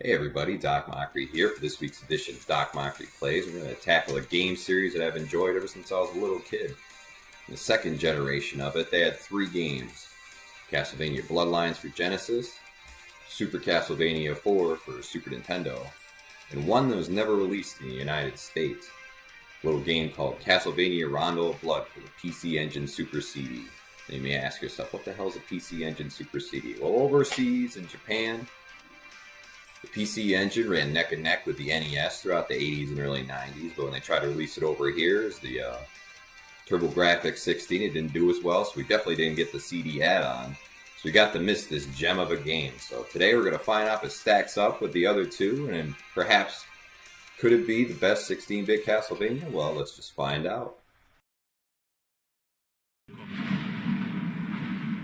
Hey everybody, Doc Mochrie here for this week's edition of Doc Mochrie Plays. We're going to tackle a game series that I've enjoyed ever since I was a little kid. In the second generation of it, they had 3 games. Castlevania Bloodlines for Genesis, Super Castlevania 4 for Super Nintendo, and one that was never released in the United States. A little game called Castlevania Rondo of Blood for the PC Engine Super CD. And you may ask yourself, what the hell is a PC Engine Super CD? Well, overseas in Japan, the PC Engine ran neck and neck with the NES throughout the 80s and early 90s, but when they tried to release it over here as the TurboGrafx 16, it didn't do as well, so we definitely didn't get the CD add-on. So we got to miss this gem of a game. So today we're going to find out if it stacks up with the other two, and perhaps could it be the best 16-bit Castlevania? Well, let's just find out.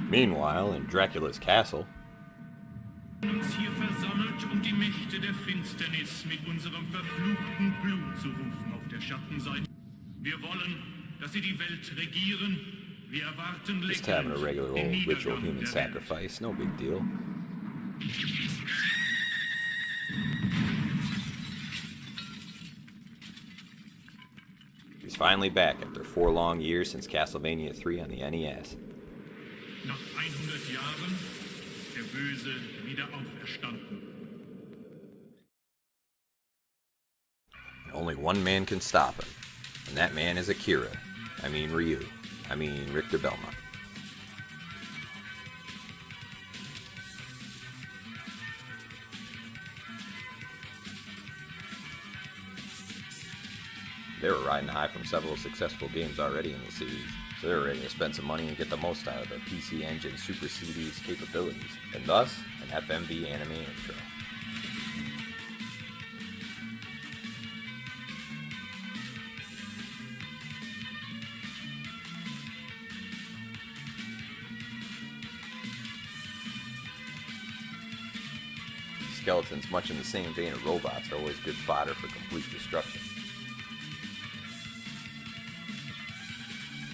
Meanwhile, in Dracula's castle, uns hier versammelt, die Mächte der Finsternis mit unserem verfluchten Blut zu rufen auf der Schattenseite. Wir wollen, dass sie die Welt regieren. Wir erwarten just having a regular old ritual human sacrifice, no big deal. He's finally back after 4 long years since Castlevania 3 on the NES. Nach 100 Jahren der Böse wieder auferstanden. Only one man can stop him, and that man is Ryu. Richter Belmont. They were riding high from several successful games already in the series, so they were ready to spend some money and get the most out of the PC Engine Super CD's capabilities, and thus, an FMV anime intro. Skeletons, much in the same vein of robots, are always good fodder for complete destruction.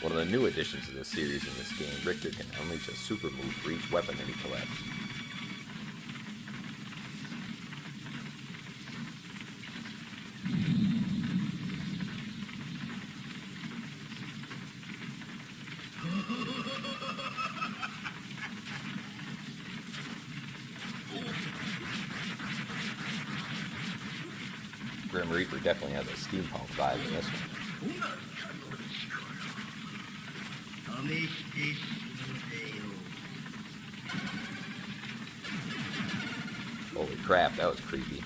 One of the new additions to the series in this game, Richter can unleash a super move for each weapon that he collects. Grim Reaper definitely has a steampunk vibe in this one. Holy crap, that was creepy.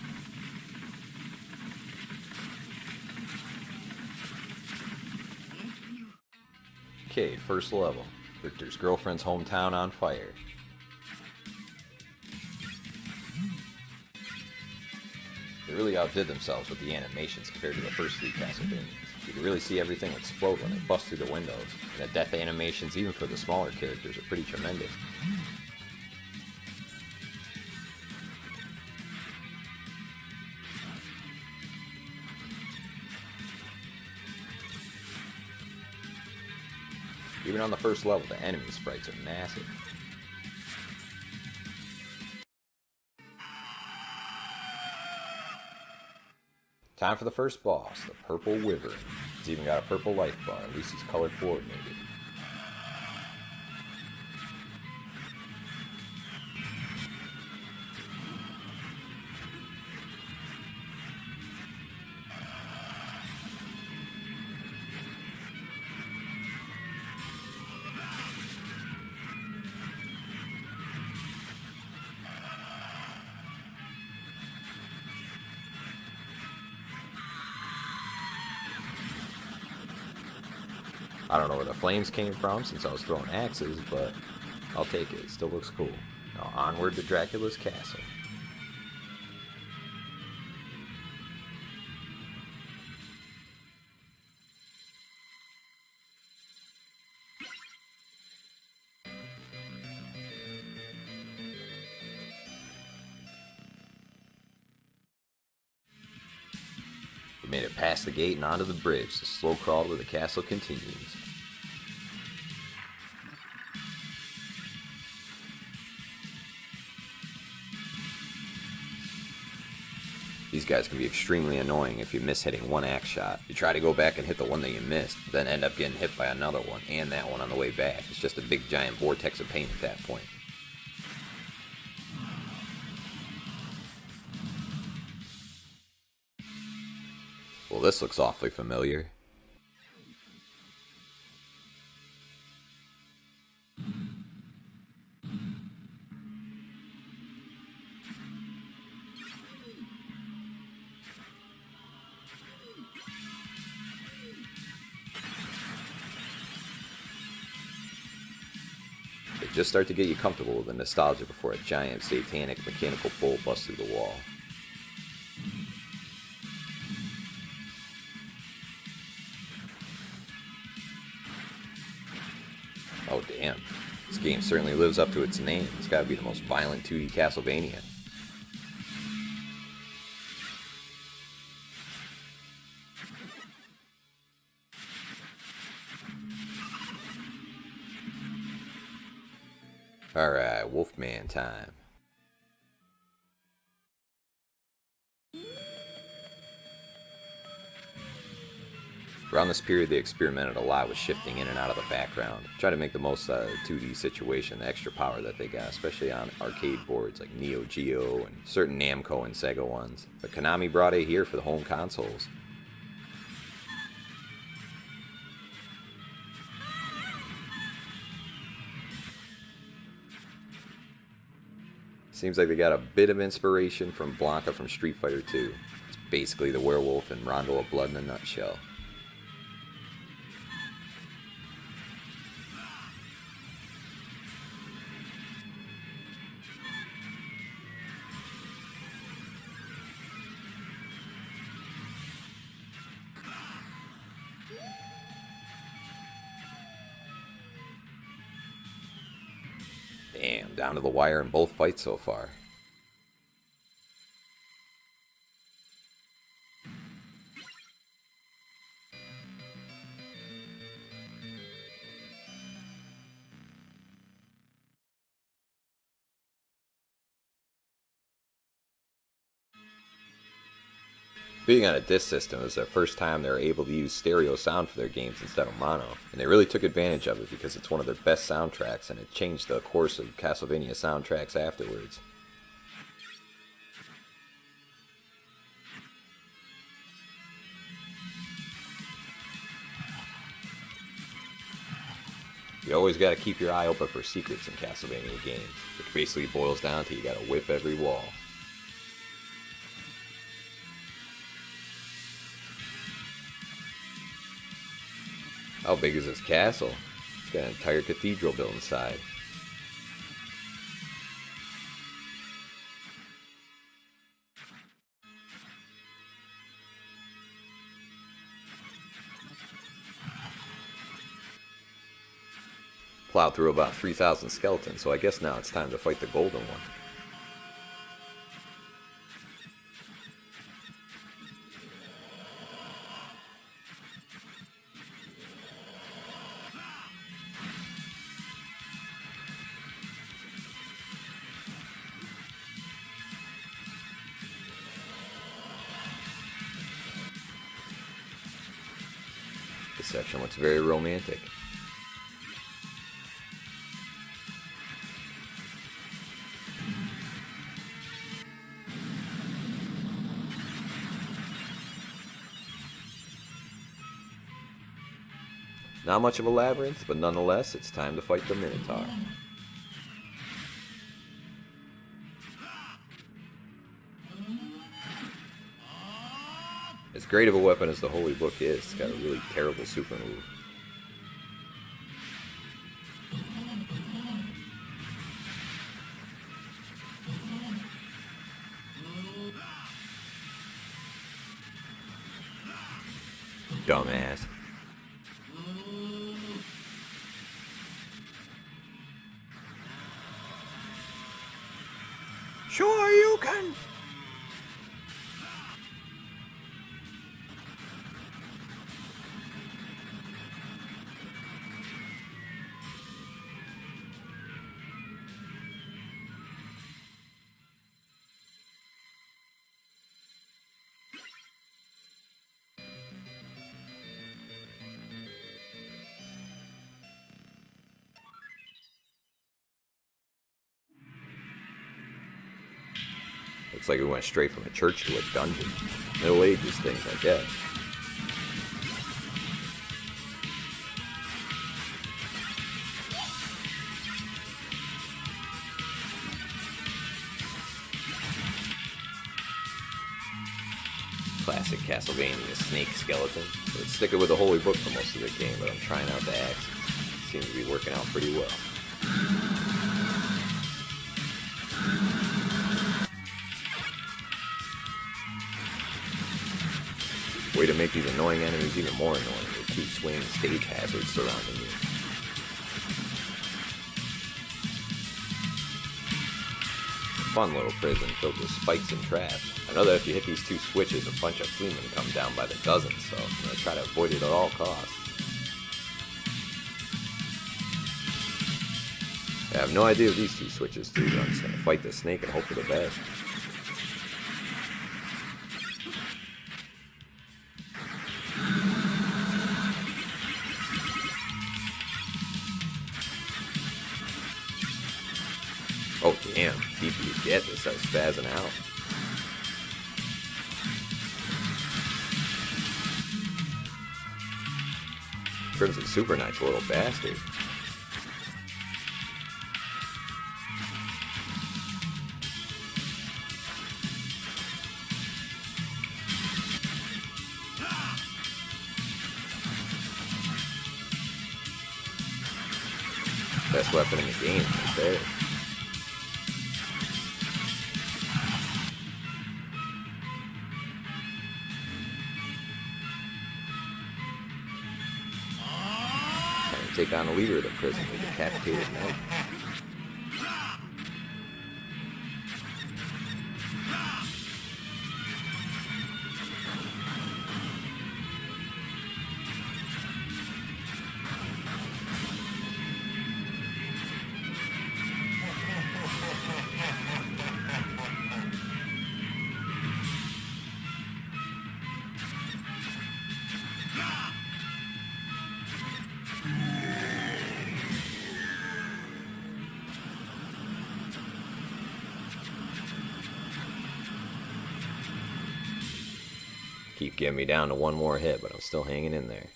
Okay, first level. Richter's girlfriend's hometown on fire. They really outdid themselves with the animations compared to the first 3 Castlevanias. You can really see everything explode when they bust through the windows, and the death animations, even for the smaller characters, are pretty tremendous. Even on the first level, the enemy sprites are massive. Time for the first boss, the Purple Wyvern. He's even got a purple life bar, at least he's color coordinated. I don't know where the flames came from since I was throwing axes, but I'll take it. It still looks cool. Now onward to Dracula's castle. We made it past the gate and onto the bridge. The slow crawl to the castle continues. these guys can be extremely annoying if you miss hitting one axe shot. You try to go back and hit the one that you missed, but then end up getting hit by another one, and that one on the way back. It's just a big giant vortex of pain at that point. Well, this looks awfully familiar. They just start to get you comfortable with the nostalgia before a giant satanic mechanical bolt busts through the wall. Oh damn, this game certainly lives up to its name. It's gotta be the most violent 2D Castlevania. Alright, Wolfman time. Around this period, they experimented a lot with shifting in and out of the background, trying to make the most out of the 2D situation, the extra power that they got, especially on arcade boards like Neo Geo and certain Namco and Sega ones. But Konami brought it here for the home consoles. Seems like they got a bit of inspiration from Blanca from Street Fighter 2. It's basically the werewolf in Rondo of Blood in a nutshell. Damn, down to the wire in both fights so far. Being on a disc system was the first time they were able to use stereo sound for their games instead of mono, and they really took advantage of it because it's one of their best soundtracks and it changed the course of Castlevania soundtracks afterwards. You always gotta keep your eye open for secrets in Castlevania games, which basically boils down to you gotta whip every wall. How big is this castle? It's got an entire cathedral built inside. Plowed through about 3,000 skeletons, so I guess now it's time to fight the golden one. This section looks very romantic. Not much of a labyrinth, but nonetheless, it's time to fight the Minotaur. As great of a weapon as the Holy Book is, it's got a really terrible super move. Dumbass. Sure you can! It's like we went straight from a church to a dungeon. Middle Ages things, I guess. Classic Castlevania snake skeleton. It's sticking with the holy book for most of the game, but I'm trying out the axe. It seems to be working out pretty well. Way to make these annoying enemies even more annoying with two swinging stage hazards surrounding you. Fun little prison filled with spikes and traps. I know that if you hit these two switches, a bunch of fleamen come down by the dozens, so I'm going to try to avoid it at all costs. I have no idea what these two switches do, but I'm just going to fight the snake and hope for the best. Oh damn, deep you get, this starts spazzing out. Crimson Super Knight's a little bastard. Best weapon in the game, right there. Take on the leader of the prison, the decapitated knight. Keep getting me down to one more hit, but I'm still hanging in there.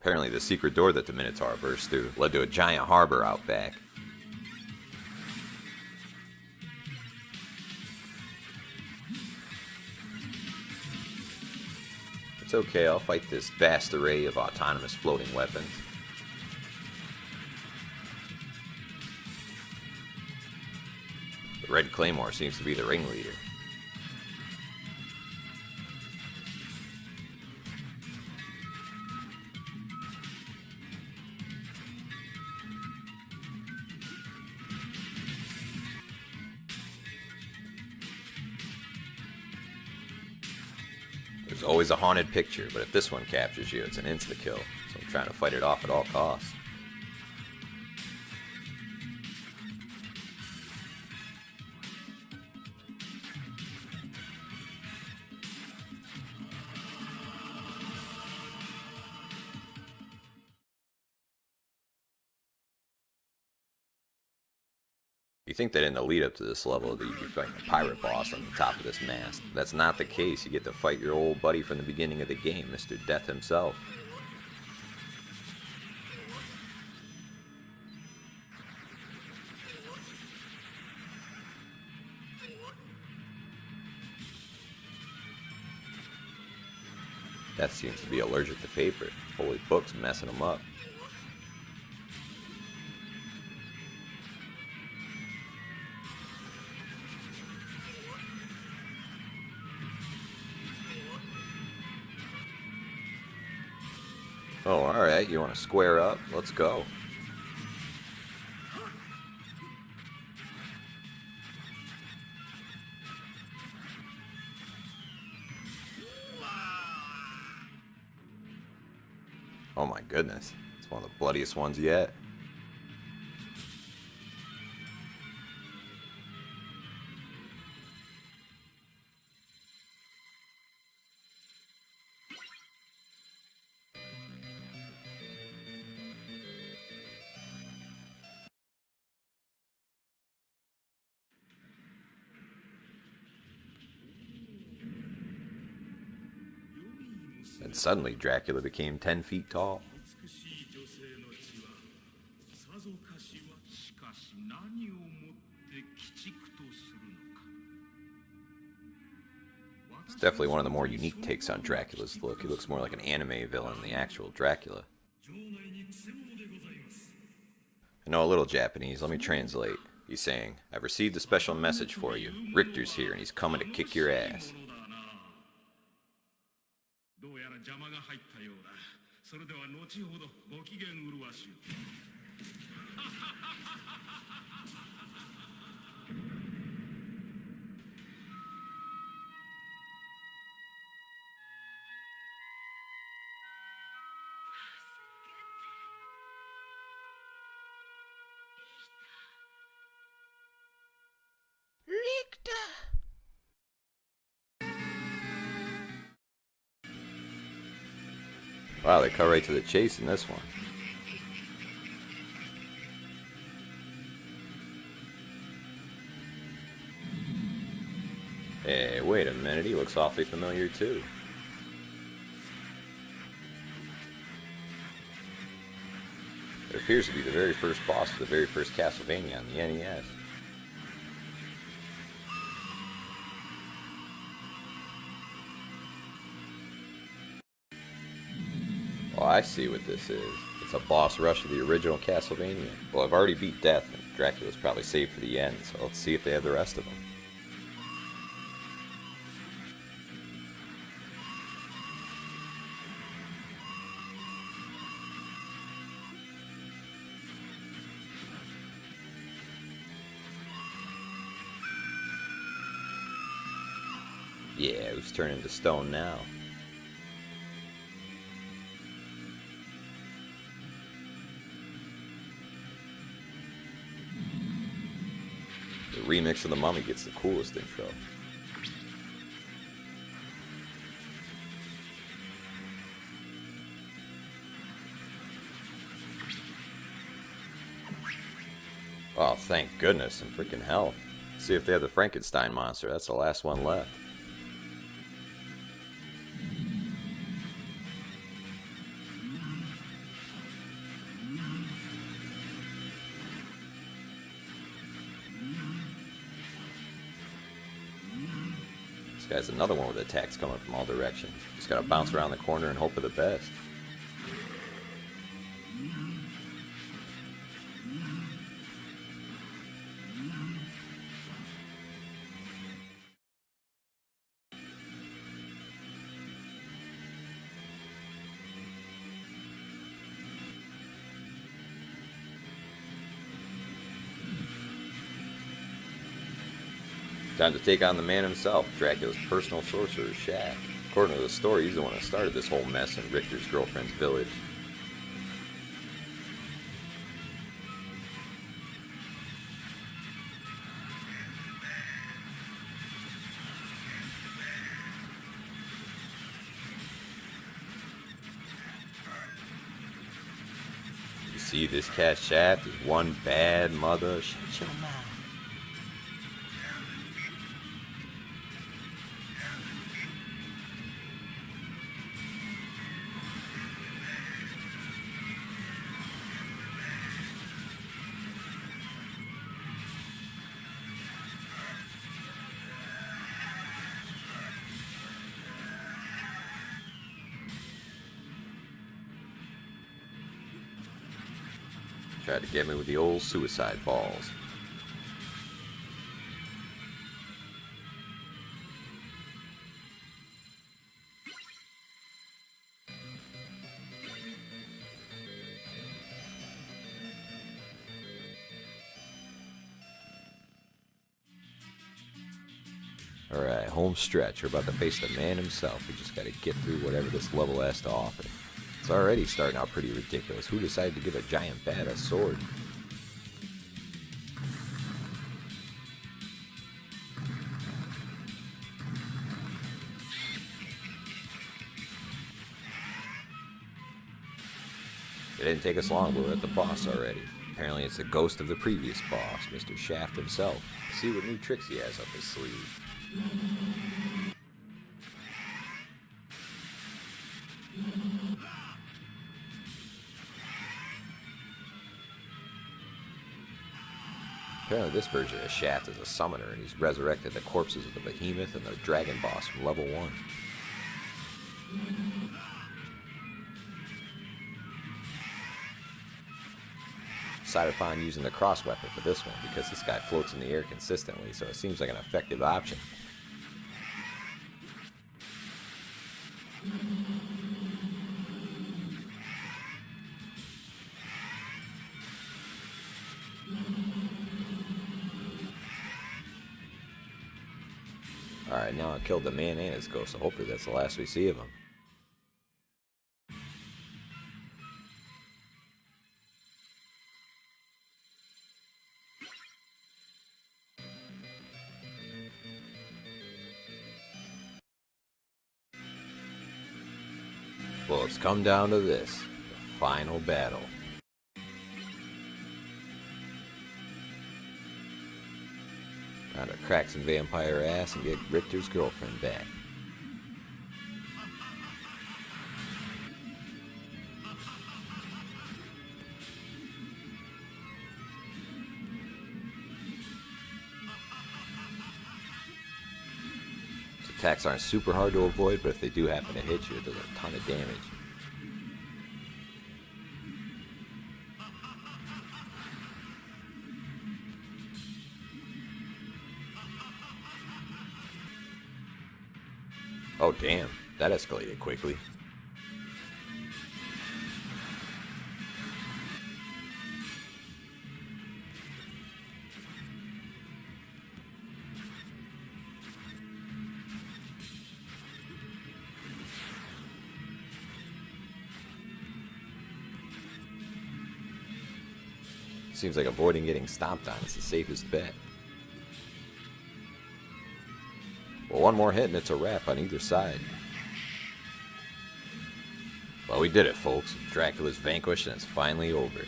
Apparently the secret door that the Minotaur burst through led to a giant harbor out back. It's okay, I'll fight this vast array of autonomous floating weapons. The Red Claymore seems to be the ringleader. There's always a haunted picture, but if this one captures you, it's an insta-kill, so I'm trying to fight it off at all costs. You think that in the lead up to this level that you'd be fighting a pirate boss on the top of this mast. That's not the case. You get to fight your old buddy from the beginning of the game, Mr. Death himself. Death seems to be allergic to paper. Holy book's messing him up. Oh, alright, you want to square up? Let's go. Oh my goodness, it's one of the bloodiest ones yet. And suddenly Dracula became 10 feet tall. It's definitely one of the more unique takes on Dracula's look. He looks more like an anime villain than the actual Dracula. I know a little Japanese, let me translate. He's saying, I've received a special message for you. Richter's here and he's coming to kick your ass. Wow, they cut right to the chase in this one. Hey, wait a minute, he looks awfully familiar too. It appears to be the very first boss of the very first Castlevania on the NES. Oh, I see what this is. It's a boss rush of the original Castlevania. Well, I've already beat Death, and Dracula's probably saved for the end, so let's see if they have the rest of them. Yeah, who's turning to stone now? The remix of The Mummy gets the coolest intro. Oh, thank goodness, and freaking hell. See if they have the Frankenstein monster. That's the last one left. This guy's another one with attacks coming from all directions. Just gotta bounce around the corner and hope for the best. Time to take on the man himself, Dracula's personal sorcerer, Shaft. According to the story, he's the one that started this whole mess in Richter's girlfriend's village. You see, this cat Shaft is one bad mother. Shut your mouth. Tried to get me with the old suicide balls. Alright, home stretch. We're about to face the man himself. We just gotta get through whatever this level has to offer. It's already starting out pretty ridiculous. Who decided to give a giant bat a sword? It didn't take us long, but we're at the boss already. Apparently it's the ghost of the previous boss, Mr. Shaft himself. Let's see what new tricks he has up his sleeve. this version of Shaft is a summoner, and he's resurrected the corpses of the Behemoth and the Dragon Boss from level 1. Decided upon using the cross weapon for this one because this guy floats in the air consistently, so it seems like an effective option. Alright, now I killed the man and his ghost, so hopefully that's the last we see of him. Well, it's come down to this, the final battle. Time to crack some vampire ass and get Richter's girlfriend back. These attacks aren't super hard to avoid, but if they do happen to hit you, it does a ton of damage. Oh damn, that escalated quickly. Seems like avoiding getting stomped on is the safest bet. Well, one more hit and it's a wrap on either side. Well, we did it, folks. Dracula's vanquished and it's finally over.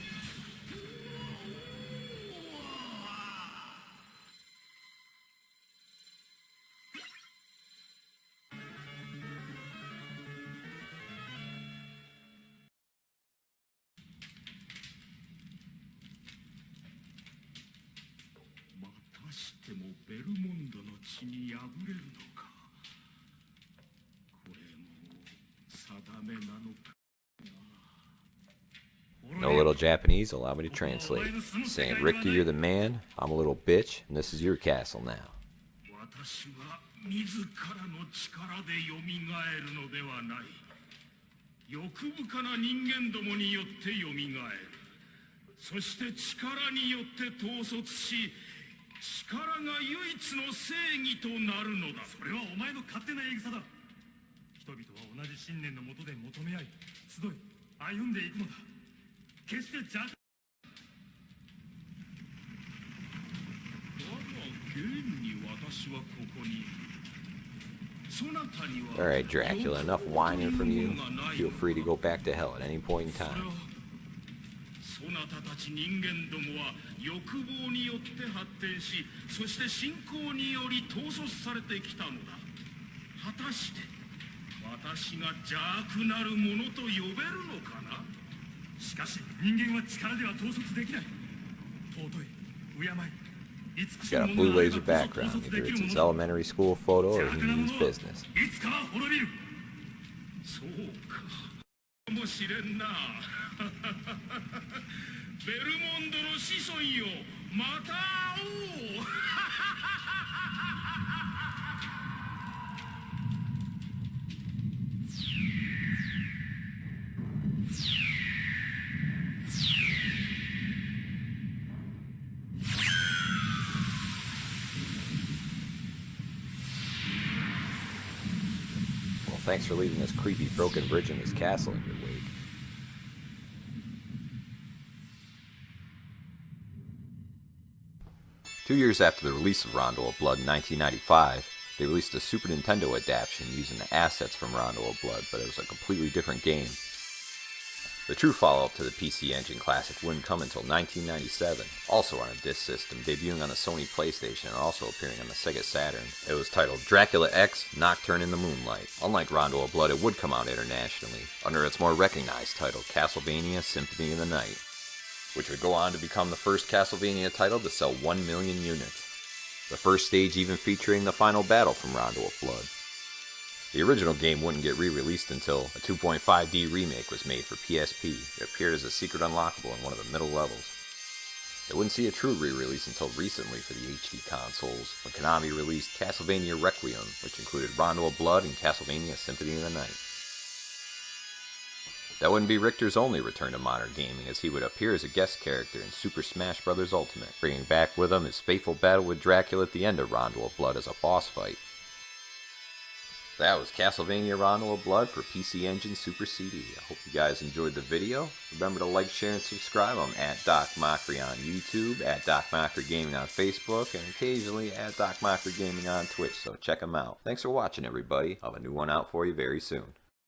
No little Japanese, allow me to translate. Saying, Richter, you're the man, I'm a little bitch, and this is your castle now. Alright, Dracula, enough whining from you. Feel free to go back to hell at any point in time. He's got a blue laser background. Either it's his elementary school photo or he means business. Thanks for leaving this creepy broken bridge in this castle in your wake. Two years after the release of Rondo of Blood in 1995, they released a Super Nintendo adaptation using the assets from Rondo of Blood, but it was a completely different game. The true follow-up to the PC Engine classic wouldn't come until 1997, also on a disc system, debuting on the Sony PlayStation and also appearing on the Sega Saturn. It was titled Dracula X Nocturne in the Moonlight. Unlike Rondo of Blood, it would come out internationally, under its more recognized title, Castlevania Symphony of the Night. which would go on to become the first Castlevania title to sell 1 million units. The first stage even featuring the final battle from Rondo of Blood. The original game wouldn't get re-released until a 2.5D remake was made for PSP. It appeared as a secret unlockable in one of the middle levels. It wouldn't see a true re-release until recently for the HD consoles, when Konami released Castlevania Requiem, which included Rondo of Blood and Castlevania Symphony of the Night. That wouldn't be Richter's only return to modern gaming, as he would appear as a guest character in Super Smash Bros. Ultimate, bringing back with him his fateful battle with Dracula at the end of Rondo of Blood as a boss fight. That was Castlevania Rondo of Blood for PC Engine Super CD. I hope you guys enjoyed the video. Remember to like, share, and subscribe. I'm at Doc Mochrie on YouTube, at Doc Mochrie Gaming on Facebook, and occasionally at Doc Mochrie Gaming on Twitch, so check them out. Thanks for watching, everybody. I'll have a new one out for you very soon.